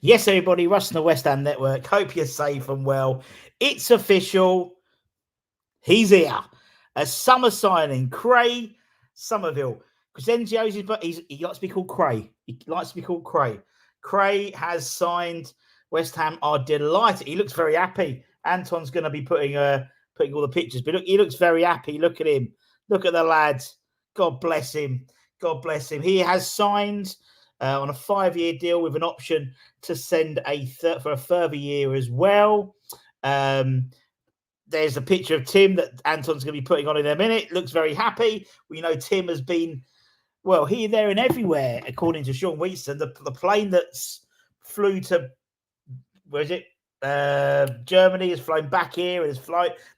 Yes, everybody, Russ and the West Ham Network. Hope you're safe and well. It's official. He's here. A summer signing, Cray Summerville. Crescenzio's, but he likes to be called Cray. He likes to be called Cray. Cray has signed. West Ham are delighted. He looks very happy. Anton's going to be putting all the pictures, but look, he looks very happy. Look at him. Look at the lad. God bless him. God bless him. He has signed on a 5-year deal with an option to send for a further year as well. There's a picture of Tim that Anton's going to be putting on in a minute. Looks very happy. We know Tim has been, well, here, there, and everywhere, according to Sean Wheatstone. The plane that's flew to, where is it? Germany has flown back here and has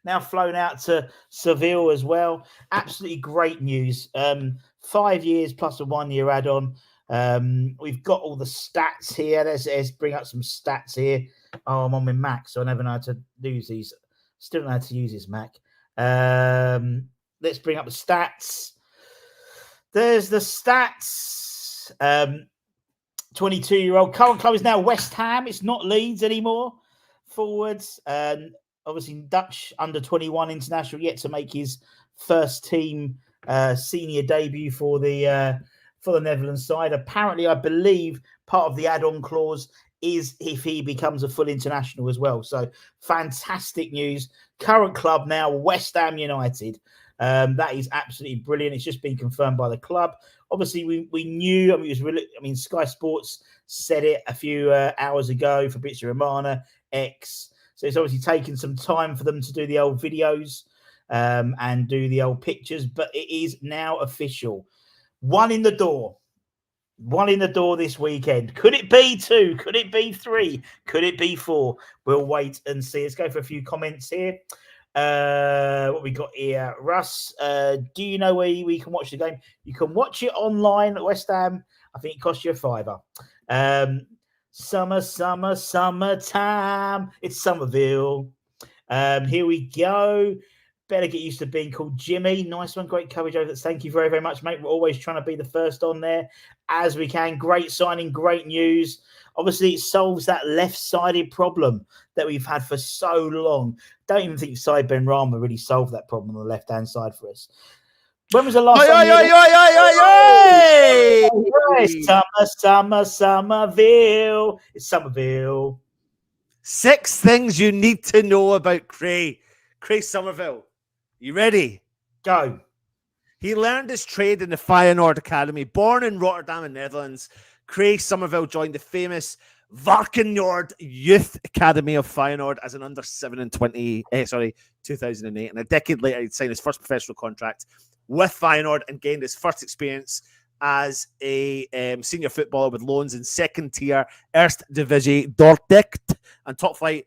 now flown out to Seville as well. Absolutely great news. 5 years plus a 1-year add-on. We've got all the stats here. Let's bring up some stats here. Oh, I'm on my Mac, so I never know how to use these. Still don't know how to use this Mac. Let's bring up the stats. There's the stats. 22-year-old. Current club is now West Ham. It's not Leeds anymore. Forwards. Obviously, Dutch under-21 international, yet to make his first team senior debut for the Netherlands side. Apparently, I believe part of the add-on clause is if he becomes a full international as well. So fantastic news. Current club now, West Ham United. That is absolutely brilliant. It's just been confirmed by the club. Obviously, we knew. Sky Sports said it a few hours ago. Fabrizio Romano, X. So it's obviously taken some time for them to do the old videos and do the old pictures, but it is now official. One in the door this weekend. Could it be 2? Could it be 3? Could it be 4? We'll wait and see. Let's go for a few comments here. What we got here? Russ, do you know where we can watch the game? You can watch it online at West Ham. I think it costs you £5. Summertime. It's Summerville. Here we go. Better get used to being called Jimmy. Nice one. Great coverage over that. Thank you very, very much, mate. We're always trying to be the first on there as we can. Great signing, great news. Obviously, it solves that left-sided problem that we've had for so long. Don't even think Said Benrahma really solved that problem on the left-hand side for us. When was the last time? Summerville. It's Summerville. 6 things you need to know about Cray Summerville. You ready? Go. He learned his trade in the Feyenoord Academy. Born in Rotterdam in Netherlands, Cray Summerville joined the famous Varkenoord Youth Academy of Feyenoord as an under-7 in 2008. And a decade later, he'd signed his first professional contract with Feyenoord and gained his first experience as a senior footballer with loans in second-tier Eerste Divisie Dordrecht and top-flight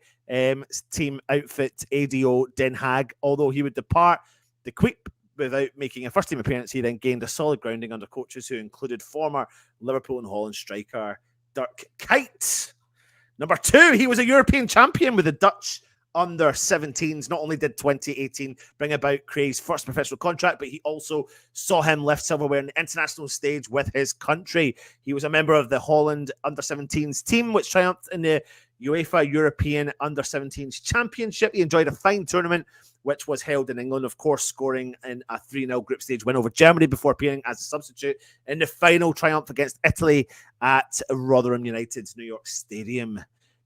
team outfit ADO Den Haag. Although he would depart the Queep without making a first-team appearance, he then gained a solid grounding under coaches who included former Liverpool and Holland striker Dirk Kuyt. Number 2, he was a European champion with the Dutch under-17s. Not only did 2018 bring about Cray's first professional contract, but he also saw him lift silverware on the international stage with his country. He was a member of the Holland under-17s team, which triumphed in the UEFA European Under-17s Championship. He enjoyed a fine tournament, which was held in England, of course, scoring in a 3-0 group stage win over Germany before appearing as a substitute in the final triumph against Italy at Rotherham United's New York Stadium.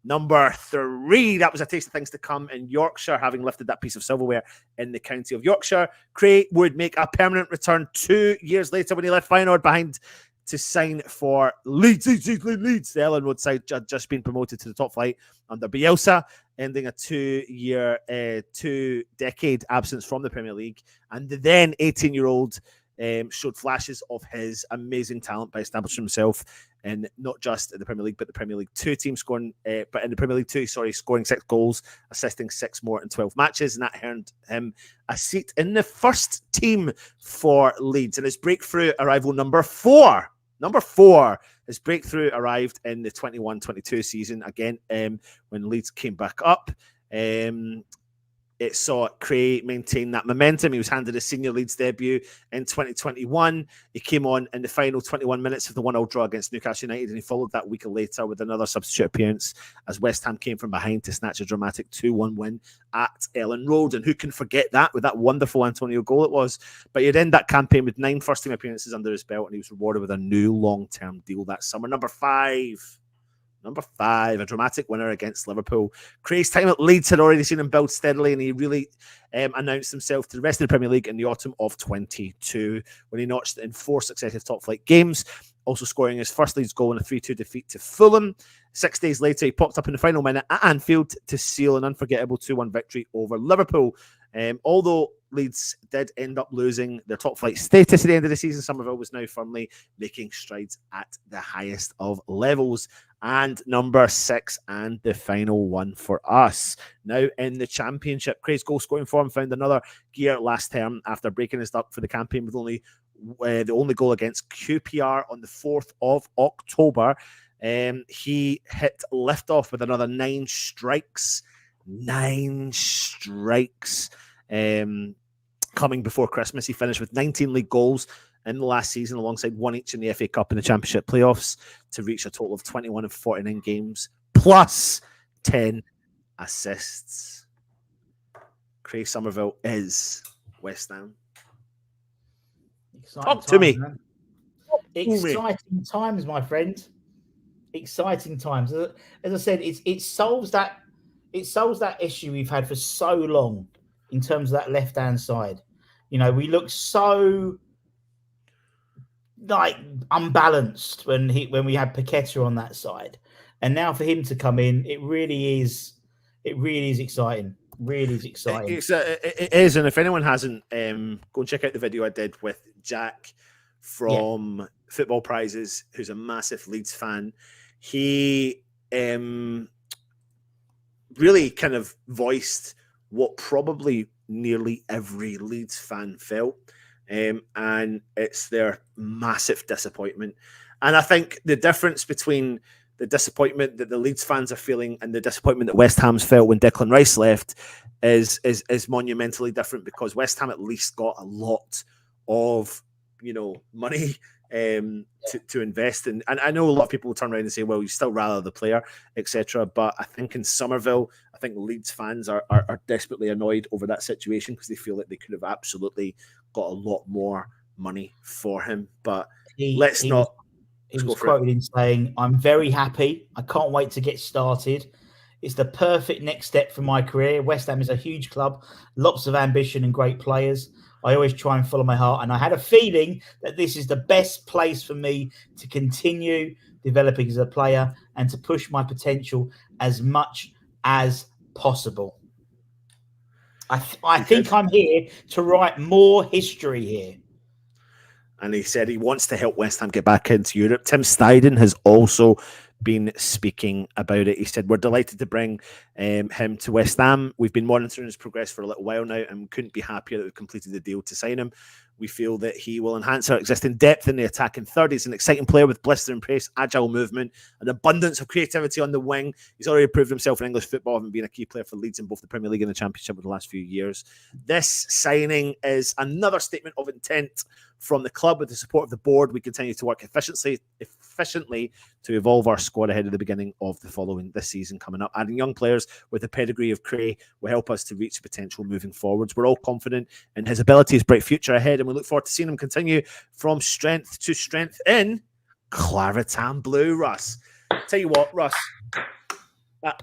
Number 3, that was a taste of things to come in Yorkshire, having lifted that piece of silverware in the county of Yorkshire. Cray would make a permanent return 2 years later when he left Feyenoord behind to sign for Leeds. The Ellen Road side had just been promoted to the top flight under Bielsa, ending a 2-decade absence from the Premier League. And the then 18-year-old showed flashes of his amazing talent by establishing himself in not just the Premier League, but the Premier League 2 team, scoring 6 goals, assisting 6 more in 12 matches, and that earned him a seat in the first team for Leeds. And his breakthrough arrival, number 4, his breakthrough arrived in the 21-22 season, again, when Leeds came back up. it saw Cray maintain that momentum. He was handed his senior Leeds debut in 2021. He came on in the final 21 minutes of the 1-0 draw against Newcastle United, and he followed that week later with another substitute appearance as West Ham came from behind to snatch a dramatic 2-1 win at Ellen Road. And who can forget that with that wonderful Antonio goal it was? But he'd end that campaign with 9 first-team appearances under his belt, and he was rewarded with a new long-term deal that summer. Number 5, a dramatic winner against Liverpool. Cray's time at Leeds had already seen him build steadily, and he really announced himself to the rest of the Premier League in the autumn of 22 when he notched in 4 successive top-flight games, also scoring his first Leeds goal in a 3-2 defeat to Fulham. 6 days later, he popped up in the final minute at Anfield to seal an unforgettable 2-1 victory over Liverpool. Although Leeds did end up losing their top-flight status at the end of the season, Summerville was now firmly making strides at the highest of levels. And number 6, and the final one for us. Now in the Championship, Cray's goal scoring form found another gear last term after breaking his duck for the campaign with the only goal against QPR on the 4th of October. He hit liftoff with another 9 strikes. 9 strikes. Coming before Christmas, he finished with 19 league goals in the last season, alongside 1 each in the FA Cup and the Championship playoffs, to reach a total of 21 in 49 games, plus 10 assists. Cray Summerville is West Ham. Talk to me. Man. Exciting times, my friend. Exciting times. As I said, it solves that issue we've had for so long in terms of that left-hand side. You know, we look so like unbalanced when we had Paqueta on that side, and now for him to come in, it really is exciting. Really is exciting. It is, and if anyone hasn't, go and check out the video I did with Jack from Football Prizes, who's a massive Leeds fan. He really kind of voiced what probably nearly every Leeds fan felt. And it's their massive disappointment. And I think the difference between the disappointment that the Leeds fans are feeling and the disappointment that West Ham's felt when Declan Rice left is monumentally different, because West Ham at least got a lot of, money to invest in. And I know a lot of people will turn around and say, well, you still rather the player, etc. But I think in Summerville, I think Leeds fans are desperately annoyed over that situation, because they feel like they could have absolutely got a lot more money for him. But he was quoted in saying, "I'm very happy. I can't wait to get started. It's the perfect next step for my career. West Ham is a huge club, lots of ambition and great players. I always try and follow my heart, and I had a feeling that this is the best place for me to continue developing as a player and to push my potential as much as possible. I think I'm here to write more history here." And he said he wants to help West Ham get back into Europe. Tim Steiden has also been speaking about it. He said, "We're delighted to bring him to West Ham. We've been monitoring his progress for a little while now and couldn't be happier that we've completed the deal to sign him. We feel that he will enhance our existing depth in the attacking third. He's an exciting player with blistering pace, agile movement, an abundance of creativity on the wing. He's already proved himself in English football, having been a key player for Leeds in both the Premier League and the Championship over the last few years. This signing is another statement of intent from the club. With the support of the board, we continue to work efficiently to evolve our squad ahead of the beginning of this season coming up. Adding young players with the pedigree of Cray will help us to reach potential moving forwards. We're all confident in his ability, his bright future ahead, and we look forward to seeing him continue from strength to strength in Clareton Blue." Russ, tell you what, Russ, I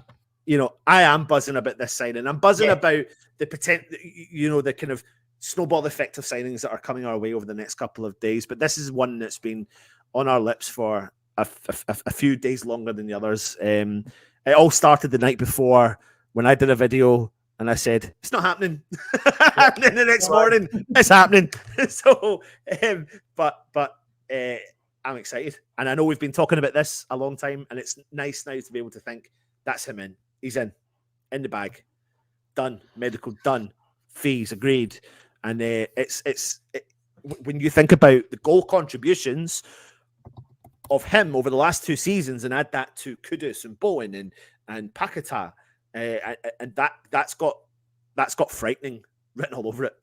am buzzing about this signing. I'm buzzing about the potential, the kind of snowball effect of signings that are coming our way over the next couple of days. But this is one that's been on our lips for a few days longer than the others. It all started the night before when I did a video and I said, "It's not happening." And then the next morning, it's happening. So, but I'm excited. And I know we've been talking about this a long time, and it's nice now to be able to think, that's him in. He's in the bag. Done. Medical done. Fees agreed. And when you think about the goal contributions of him over the last 2 seasons and add that to Kudus and Bowen and Paqueta, and that's got that's got frightening written all over it.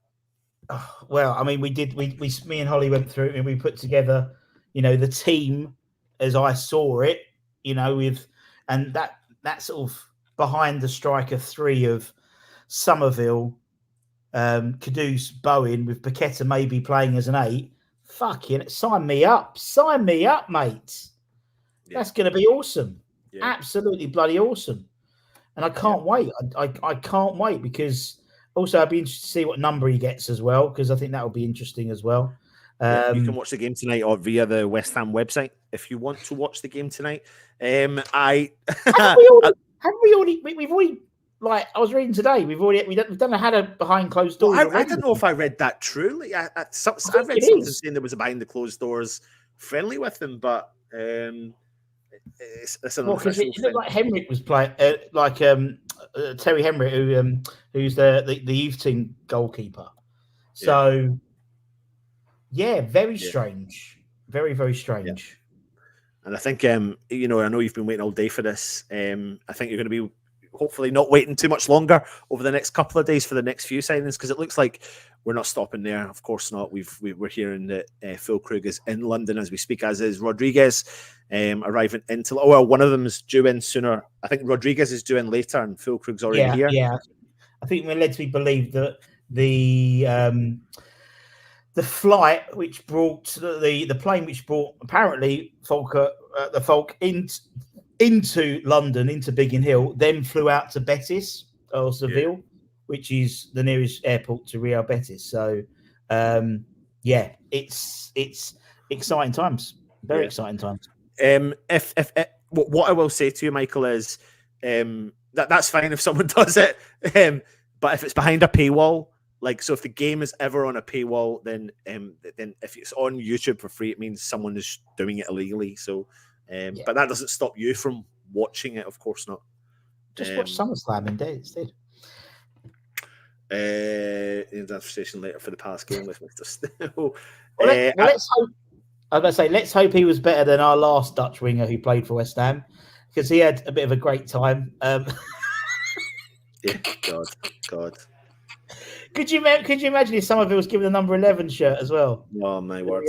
Well, I mean, me and Holly went through and we put together, the team as I saw it, and that sort of behind the striker three of Summerville, Caduce, Bowen, with Paqueta maybe playing as an 8. Fucking sign me up, mate. Yeah. That's going to be awesome. Yeah. Absolutely bloody awesome. And I can't wait. I can't wait, because also I'd be interested to see what number he gets as well, because I think that will be interesting as well. You can watch the game tonight or via the West Ham website if you want to watch the game tonight. We've already like I was reading today. We've done a had a behind closed doors. Well, I don't know if I read that truly. I read something saying there was a behind the closed doors friendly with them, but it's an unofficial thing. Like Henrik was playing, Terry Henrik, who's the youth team goalkeeper. So very strange, very very strange. Yeah. And I think I know you've been waiting all day for this. I think you're going to be hopefully not waiting too much longer over the next couple of days for the next few signings, because it looks like we're not stopping there. Of course not. We're hearing that Phil Krug is in London as we speak, as is Rodriguez, arriving into. Oh, well, one of them is due in sooner. I think Rodriguez is due in later, and Phil Krug's already here. Yeah, I think we're led to believe that the flight which brought the plane which brought apparently the Folk into London, into Biggin Hill, then flew out to Betis or Seville, which is the nearest airport to Real Betis. So, it's exciting times, very exciting times. What I will say to you, Michael, is that's fine if someone does it, but if it's behind a paywall, so if the game is ever on a paywall, then if it's on YouTube for free, it means someone is doing it illegally. So. But that doesn't stop you from watching it, of course not. Just watch SummerSlam instead. Conversation later for the past game with Mr. Still. Let's hope. I was going to say, let's hope he was better than our last Dutch winger who played for West Ham, because he had a bit of a great time. God. Could you imagine if Summerville was given the number 11 shirt as well? Oh my word!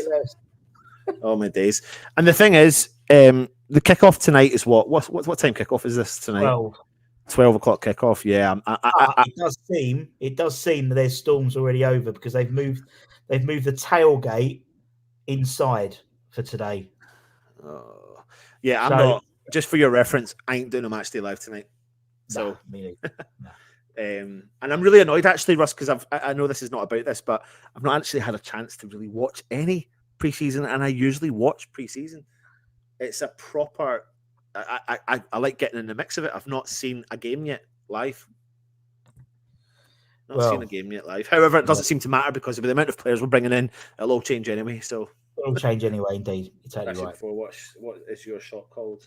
Oh my days! And the thing is, the kickoff tonight is what time kickoff is this tonight? 12 o'clock kickoff. Yeah, it does seem that their storm's already over, because they've moved the tailgate inside for today. I'm not. Just for your reference, I ain't doing a match day live tonight. So me neither. No. And I'm really annoyed actually, Russ, because I know this is not about this, but I've not actually had a chance to really watch any preseason, and I usually watch preseason. It's a proper. I like getting in the mix of it. I've not seen a game yet live. Seen a game yet live. However, it doesn't seem to matter, because of the amount of players we're bringing in, it'll all change anyway. So it'll change anyway. Indeed, you're totally right. What is your shot called?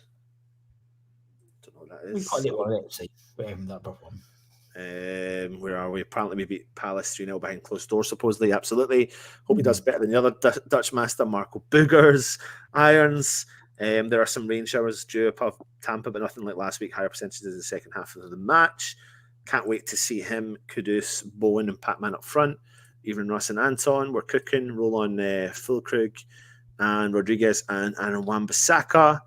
I don't know what that is. We've got a little bit. See, we haven't that problem. Where are we? Apparently, we beat Palace 3-0 behind closed doors, supposedly. Absolutely. Hope he does better than the other Dutch master, Marco Boogers, Irons. There are some rain showers due above Tampa, but nothing like last week. Higher percentages in the second half of the match. Can't wait to see him, Kudus, Bowen, and Patman up front. Even Russ and Anton. We're cooking. Roll on Phil Krug and Rodriguez and Wan-Bissaka.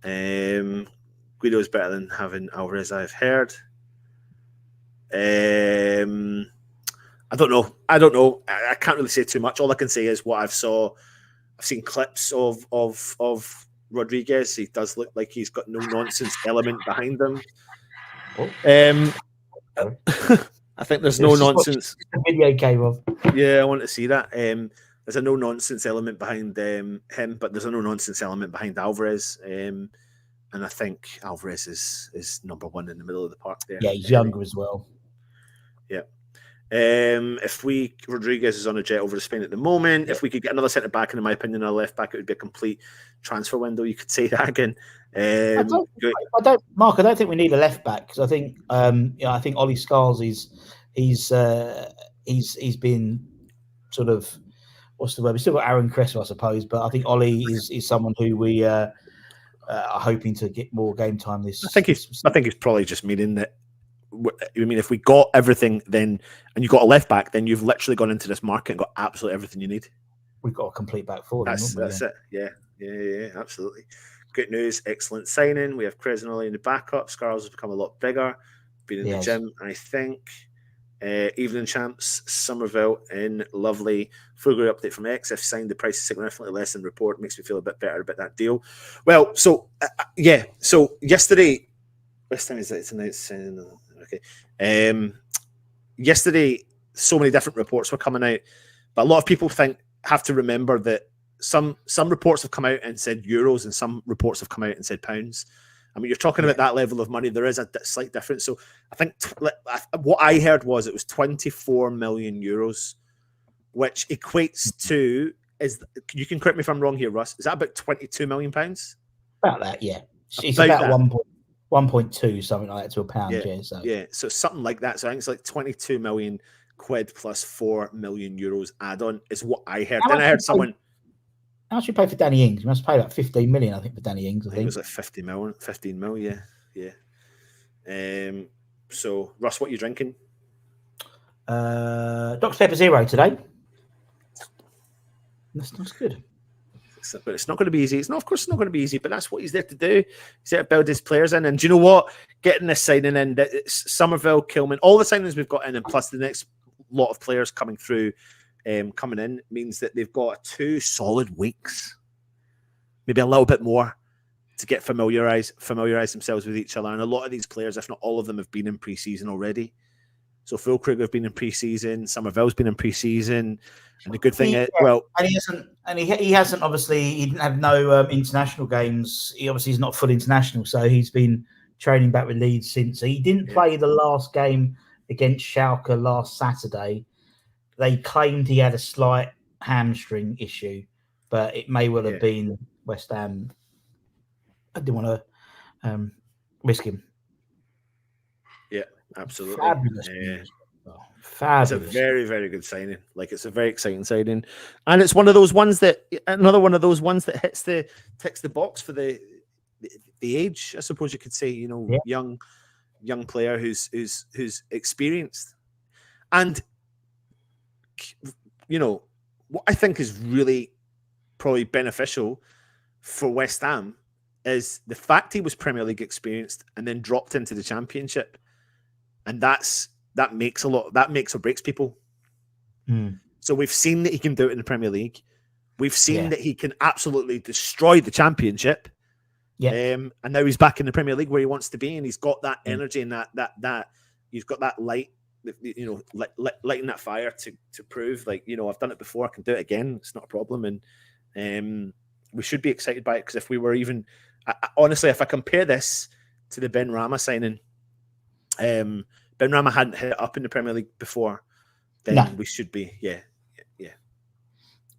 Guido's better than having Alvarez, I've heard. I don't know. I can't really say too much. All I can say is what I've seen clips of Rodriguez. He does look like he's got no nonsense element behind him. I think there's no nonsense. The video came off. Yeah, I want to see that. There's a no nonsense element behind him, but there's a no nonsense element behind Alvarez. And I think Alvarez is number one in the middle of the park there. Yeah, he's younger as well. Yeah. If Rodriguez is on a jet over to Spain at the moment, if we could get another centre back, and in my opinion, a left back, it would be a complete transfer window. You could say that again. I don't think we need a left back, because I think I think Ollie Scarles he's been sort of, what's the word? We still got Aaron Cresswell, I suppose, but I think Ollie is someone who we are hoping to get more game time this. I think he's probably just meaning that I mean, if we got everything, then and you got a left back, then you've literally gone into this market and got absolutely everything you need. We've got a complete back four. That's it. Yeah, absolutely. Great news, excellent signing. We have Cresnelli in the backup. Scarles has become a lot bigger. Been in the gym, I think. Evening champs, Summerville in lovely. Fugly update from X. I've signed the price is significantly less than report. Makes me feel a bit better about that deal. Well, so so yesterday, what time is it? It's okay. Yesterday, so many different reports were coming out, but a lot of people have to remember that some reports have come out and said euros, and some reports have come out and said pounds. I mean, you're talking about that level of money. There is a slight difference. So I think what I heard was it was 24 million euros, which equates to, you can correct me if I'm wrong here, Russ, is that about 22 million pounds? About that, yeah. It's about 1.2, something like that, to a pound. So something like that. So I think it's like 22 million quid plus 4 million euros add-on is what I heard. Then I heard someone... How much you pay for Danny Ings? You must pay like 15 million, I think, for Danny Ings. I think it was like 15 mil, yeah. So, Russ, what are you drinking? Dr. Pepper Zero today. That's good. But it's not going to be easy. Of course, it's not going to be easy, but that's what he's there to do. He's there to build his players in. And do you know what? Getting this signing in, Summerville, Kilman, all the signings we've got in, and plus the next lot of players coming through, coming in, means that they've got 2 solid weeks, maybe a little bit more, to get familiarize themselves with each other. And a lot of these players, if not all of them, have been in pre-season already. So Fulkrug have been in pre-season, Summerville's been in pre-season, and the good thing is, he hasn't obviously, he didn't have no international games. He obviously is not full international, so he's been training back with Leeds since. So he didn't play the last game against Schalke last Saturday. They claimed he had a slight hamstring issue, but it may well have been West Ham. I didn't want to risk him. Yeah, absolutely. Fabulous. Fabulous. It's a very, very good signing. Like, it's a very exciting signing, and it's one of those ones that ticks the box for the age, I suppose you could say. You know, young player who's experienced, and you know what I think is really probably beneficial for West Ham is the fact he was Premier League experienced and then dropped into the Championship, and that makes or breaks people. So we've seen that he can do it in the Premier League. We've seen that he can absolutely destroy the Championship. And now he's back in the Premier League where he wants to be, and he's got that energy and that he's got that light, you know, lighting that fire to prove, like, you know, I've done it before, I can do it again. It's not a problem, and we should be excited by it, because if we were even, honestly, if I compare this to the Ben Rama signing, Ben Rama hadn't hit it up in the Premier League before, then we should be,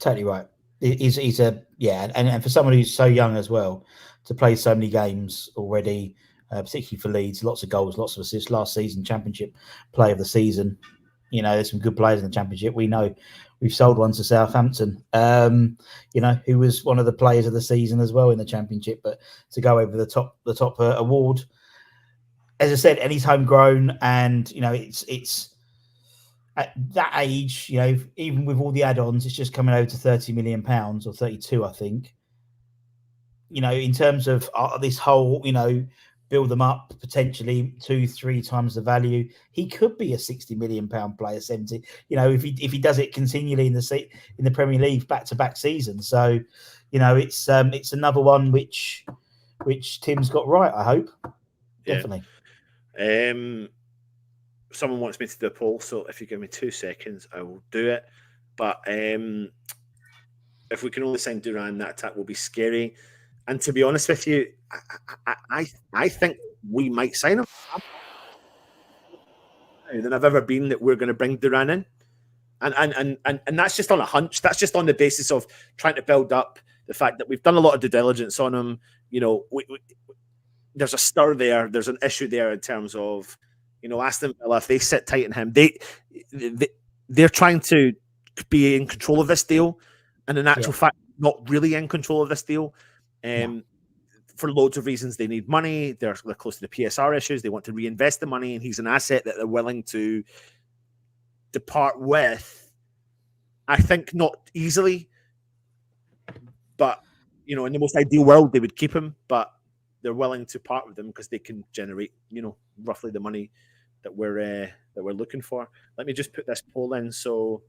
totally right. He's and for someone who's so young as well, to play so many games already, particularly for Leeds, lots of goals, lots of assists. Last season, Championship Player of the Season. You know, there's some good players in the Championship. We know we've sold one to Southampton, you know, who was one of the players of the season as well in the Championship. But to go over the top award, as I said, and he's homegrown, and you know, it's at that age, you know, even with all the add-ons, it's just coming over to £30 million or 32, I think. You know, in terms of this whole, you know, build them up potentially 2-3 times the value. He could be a £60 million player, 70. You know, if he does it continually in the Premier League back-to-back seasons. So, you know, it's another one which Tim's got right. I hope, definitely. Someone wants me to do a poll, so if you give me 2 seconds, I will do it. But if we can only sign Duran, that attack will be scary. And to be honest with you, I think we might sign him. Than I've ever been that we're going to bring Duran in, and that's just on a hunch. That's just on the basis of trying to build up the fact that we've done a lot of due diligence on him. You know, there's a stir there. There's an issue there in terms of, you know, Aston Villa, if they sit tight on him, they're trying to be in control of this deal, and in actual fact, not really in control of this deal. for loads of reasons. They need money. They're close to the PSR issues. They want to reinvest the money, and he's an asset that they're willing to depart with. I think not easily, but in the most ideal world, they would keep him, but they're willing to part with him because they can generate, roughly the money that we're looking for. Let me just put this poll in. So,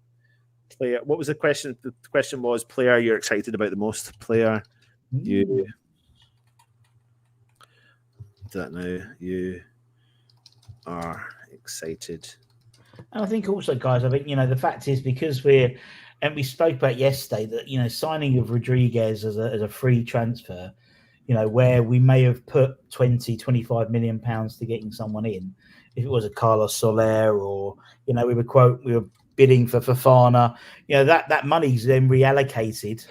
player, what was the question? The question was, player you're excited about the most. Player you do that now. You are excited. And I think also, guys, I think the fact is, because we spoke about yesterday that signing of Rodriguez as a free transfer, where we may have put 20-25 million pounds to getting someone in, if it was a Carlos Soler, or we were bidding for Fofana, that money's then reallocated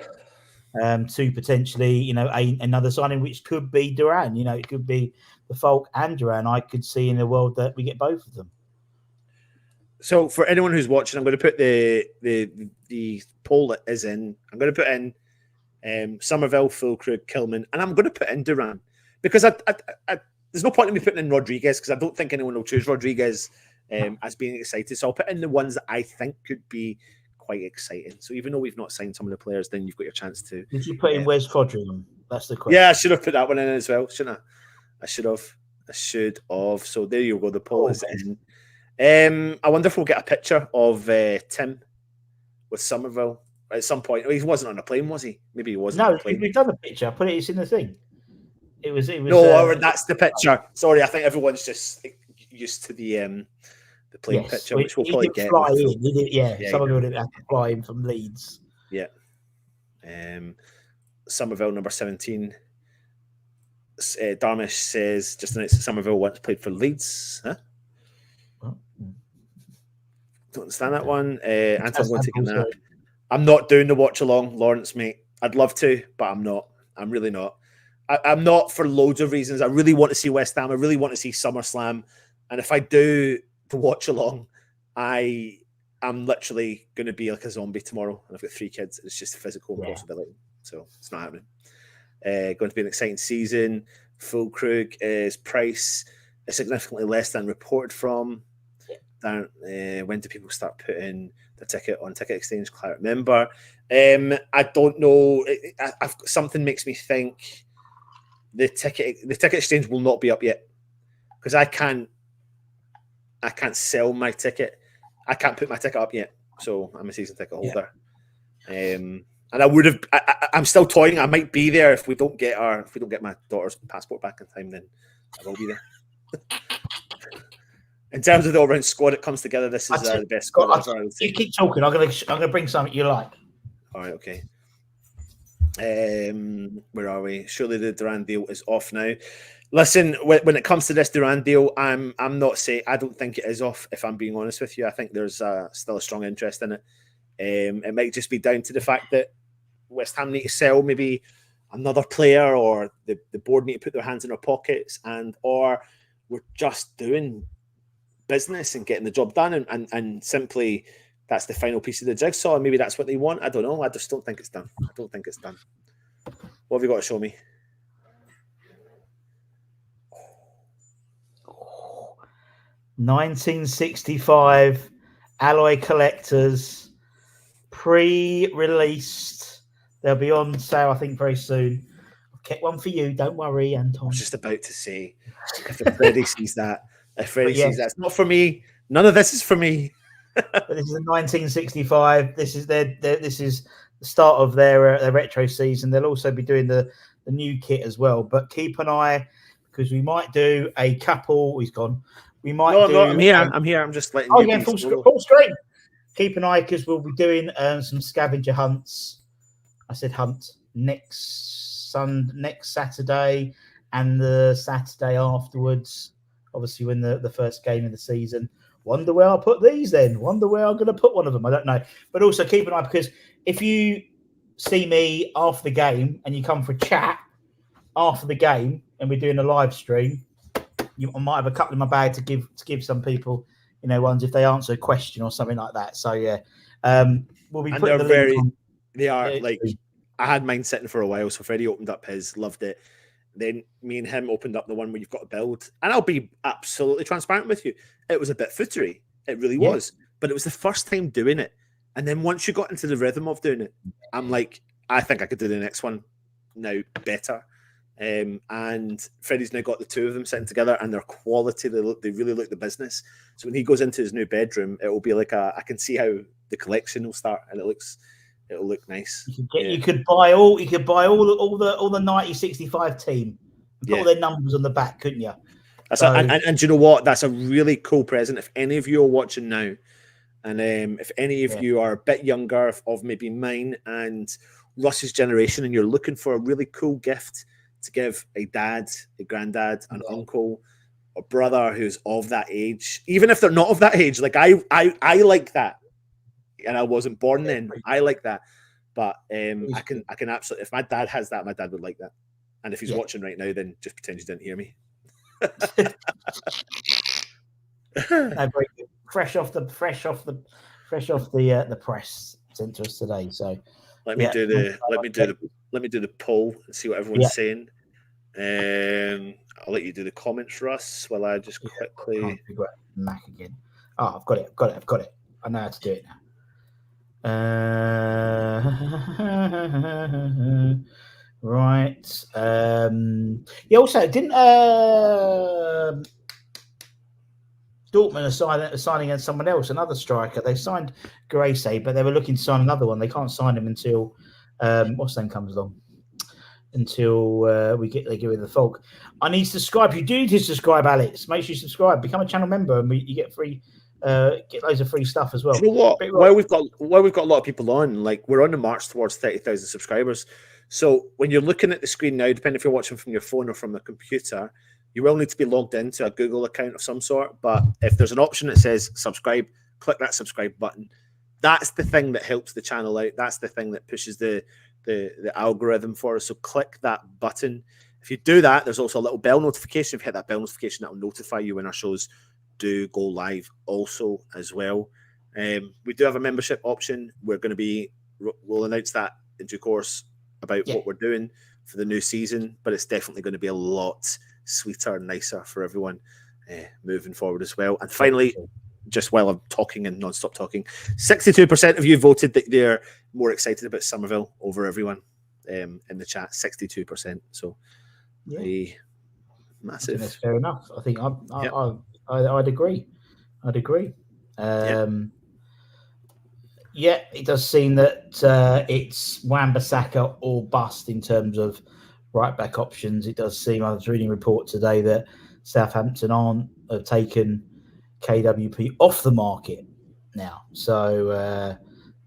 to potentially another signing, which could be Duran. It could be the Folk and Duran. I could see in a world that we get both of them. So for anyone who's watching, I'm going to put the poll that is in. I'm going to put in Summerville, Fulkrug, Kilman, and I'm going to put in Duran, because I there's no point in me putting in Rodriguez, because I don't think anyone will choose Rodriguez as being excited. So I'll put in the ones that I think could be quite exciting. So even though we've not signed some of the players, then you've got your chance to. Did you put in Wes Fodringham? That's the question. Yeah, I should have put that one in as well, shouldn't I? I should have. So there you go. The poll is in. I wonder if we'll get a picture of Tim with Summerville at some point. He wasn't on a plane, was he? Maybe he wasn't. No, we've done the picture. I put it. It's in the thing. It was. No, that's the picture. Sorry, I think everyone's just used to the plane picture, which we'll probably get. Fly in. Someone would have to fly in from Leeds. Yeah. Summerville, number 17. Darmish says just announced that Summerville once played for Leeds. Huh? Don't understand that one. Anton's going to take a nap. I'm not doing the watch along, Lawrence, mate. I'd love to, but I'm not. I'm really not. I'm not for loads of reasons. I really want to see West Ham. I really want to see SummerSlam. And if I do the watch along, I'm literally going to be like a zombie tomorrow. And I've got 3 kids. It's just a physical impossibility. So it's not happening. Going to be an exciting season. Fulkrug is price is significantly less than reported from. When do people start putting the ticket on Ticket Exchange? Can't remember. I don't know. Something makes me think the Ticket Exchange will not be up yet, because I can't sell my ticket. I can't put my ticket up yet, so I'm a season ticket holder. And I would have. I'm still toying. I might be there if we don't get my daughter's passport back in time. Then I will be there. In terms of the all-round squad, it comes together. This is the best squad ever, I would say. You keep talking. I'm gonna bring something you like. All right, okay. Where are we? Surely the Duran deal is off now. Listen, when it comes to this Duran deal, I'm not saying I don't think it is off. If I'm being honest with you, I think there's still a strong interest in it. It might just be down to the fact that West Ham need to sell maybe another player, or the board need to put their hands in their pockets, or we're just doing business and getting the job done, and simply that's the final piece of the jigsaw, and maybe that's what they want. I don't know. I just don't think it's done. What have you got to show me? 1965 alloy collectors, pre-released. They'll be on sale, I think, very soon. I've kept one for you. Don't worry, Anton. I was just about to say, if Freddie sees that, it's not for me. None of this is for me. But this is a 1965. This is this is the start of their retro season. They'll also be doing the new kit as well. But keep an eye, because we might do a couple. He's gone. We might. No, I'm here. I'm here. I'm just letting. Oh, yeah, full screen. Keep an eye, because we'll be doing some scavenger hunts. I said hunt next Saturday and the Saturday afterwards. Obviously, when the first game of the season. Wonder where I'll put these then. Wonder where I'm going to put one of them. I don't know. But also keep an eye, because if you see me after the game and you come for a chat after the game and we're doing a live stream, I might have a couple in my bag to give some people, ones if they answer a question or something like that. So, yeah. We'll be putting the link on. They are like, I had mine sitting for a while, so Freddie opened up his, loved it. Then me and him opened up the one where you've got to build. And I'll be absolutely transparent with you. It was a bit footery. It really was. But it was the first time doing it. And then once you got into the rhythm of doing it, I'm like, I think I could do the next one now better. And Freddie's now got the two of them sitting together, and their quality, they really look the business. So when he goes into his new bedroom, it will be like I can see how the collection will start, and it'll look nice. You could buy all the 1965 team, put all their numbers on the back, couldn't you? And do you know what? That's a really cool present. If any of you are watching now, and if any of you are a bit younger, of maybe mine and Russ's generation, and you're looking for a really cool gift to give a dad, a granddad, an uncle, a brother who's of that age, even if they're not of that age, like I like that, and I wasn't born then. I like that, but I can absolutely. If my dad has that, my dad would like that. And if he's watching right now, then just pretend you didn't hear me. Fresh off the press sent to us today. So let me do the poll and see what everyone's saying. I'll let you do the comments, Russ, while I just quickly Mac again. Oh, I've got it. I know how to do it now. Right. Also, didn't Dortmund are signing against someone else, another striker. They signed Grace, but they were looking to sign another one. They can't sign him until what's name comes along. Until they get rid of the Folk. I need to subscribe. You do need to subscribe, Alex. Make sure you subscribe. Become a channel member, and you get free, get loads of free stuff as well. You know what? While we've got a lot of people on, like we're on the march towards 30,000 subscribers. So when you're looking at the screen now, depending if you're watching from your phone or from the computer, you will need to be logged into a Google account of some sort. But if there's an option that says subscribe, click that subscribe button. That's the thing that helps the channel out. That's the thing that pushes the algorithm for us. So click that button. If you do that, there's also a little bell notification. If you hit that bell notification, that will notify you when our shows do go live also as well. We do have a membership option. We'll announce that in due course about what we're doing for the new season, but it's definitely going to be a lot sweeter and nicer for everyone moving forward as well. And finally, just while I'm talking and non-stop talking, 62% of you voted that they're more excited about Summerville over everyone in the chat. 62%. So massive. That's fair enough. I think I'd agree. It does seem that it's Wan-Bissaka or bust in terms of right back options. It does seem, I was reading a report today that Southampton have taken KWP off the market now. So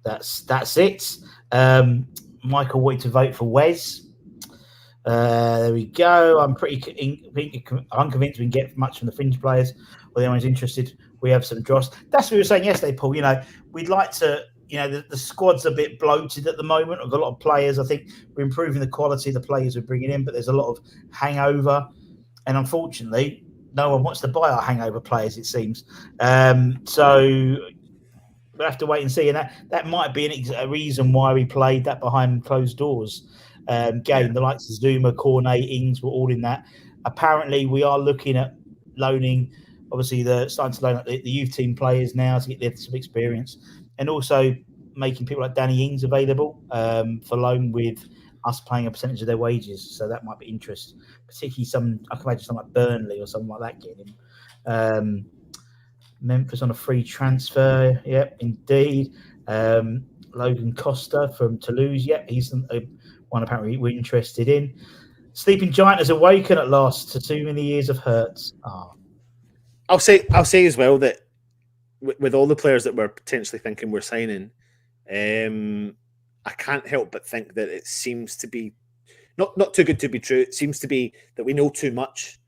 that's it. Michael wanted to vote for Wes. There we go. I'm unconvinced we can get much from the fringe players. Well, anyone's interested, we have some dross. That's what we were saying yesterday, Paul. We'd like to. The squad's a bit bloated at the moment with a lot of players. I think we're improving the quality of the players we're bringing in, but there's a lot of hangover, and unfortunately, no one wants to buy our hangover players. It seems. So we'll have to wait and see, and that might be a reason why we played that behind closed doors game. The likes of Zuma, Cornet, Ings were all in that. Apparently, we are looking at loaning. Obviously, starting to loan up the youth team players now to get some experience, and also making people like Danny Ings available for loan, with us paying a percentage of their wages. So that might be interest, particularly I can imagine something like Burnley or something like that getting him. Memphis on a free transfer. Yep, indeed. Logan Costa from Toulouse. Yep, he's one apparently we're interested in. Sleeping Giant has awakened at last to too many years of hurts. I'll say as well that with all the players that we're potentially thinking we're signing, I can't help but think that it seems to be not too good to be true. It seems to be that we know too much.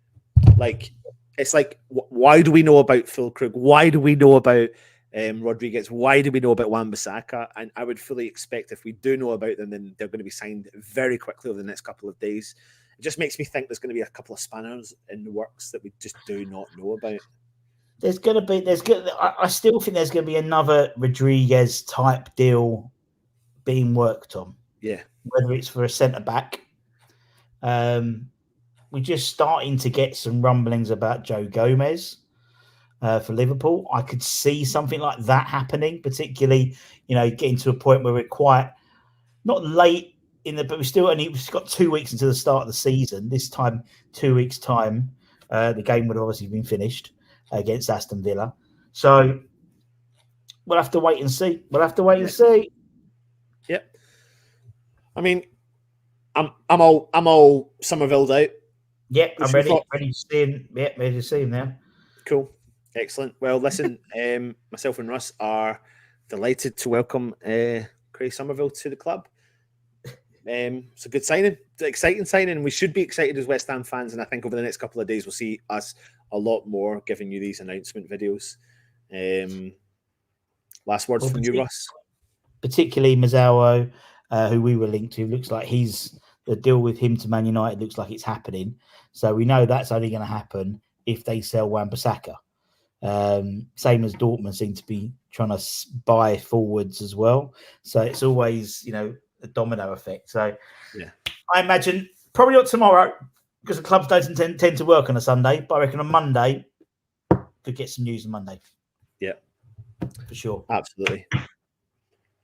Like, it's like, why do we know about Füllkrug? Why do we know about Rodriguez? Why do we know about Wan-Bissaka? And I would fully expect if we do know about them, then they're going to be signed very quickly over the next couple of days. It just makes me think there's going to be a couple of spanners in the works that we just do not know about. I still think there's going to be another Rodriguez type deal being worked on. Yeah. Whether it's for a centre back, we're just starting to get some rumblings about Joe Gomez for Liverpool. I could see something like that happening, particularly, getting to a point where we're quite not late but we've got 2 weeks until the start of the season. This time, 2 weeks time, the game would have obviously been finished against Aston Villa. So we'll have to wait and see. And see. Yep. I mean, I'm all Summerville'd out. Yep, I'm ready to see him. Yep, ready to see him now. Cool. Excellent. Well, listen, myself and Russ are delighted to welcome Craig Summerville to the club. It's a good signing, it's an exciting signing. We should be excited as West Ham fans, and I think over the next couple of days we'll see us a lot more giving you these announcement videos. Last words from you, Russ? Particularly Mazzawa, who we were linked to, looks like the deal with him to Man United looks like it's happening. So we know that's only going to happen if they sell Wan-Bissaka. Same as Dortmund seem to be trying to buy forwards as well. So it's always, a domino effect. So yeah, I imagine probably not tomorrow because the clubs don't tend to work on a Sunday, but I reckon on Monday could get some news on Monday. Yeah, for sure. Absolutely.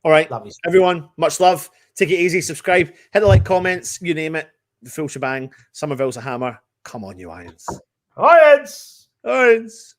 All right, Lovely. Everyone, much love. Take it easy. Subscribe. Hit the like, comments, you name it. The full shebang. Summerville's a hammer. Come on, you Irons. Irons! Irons!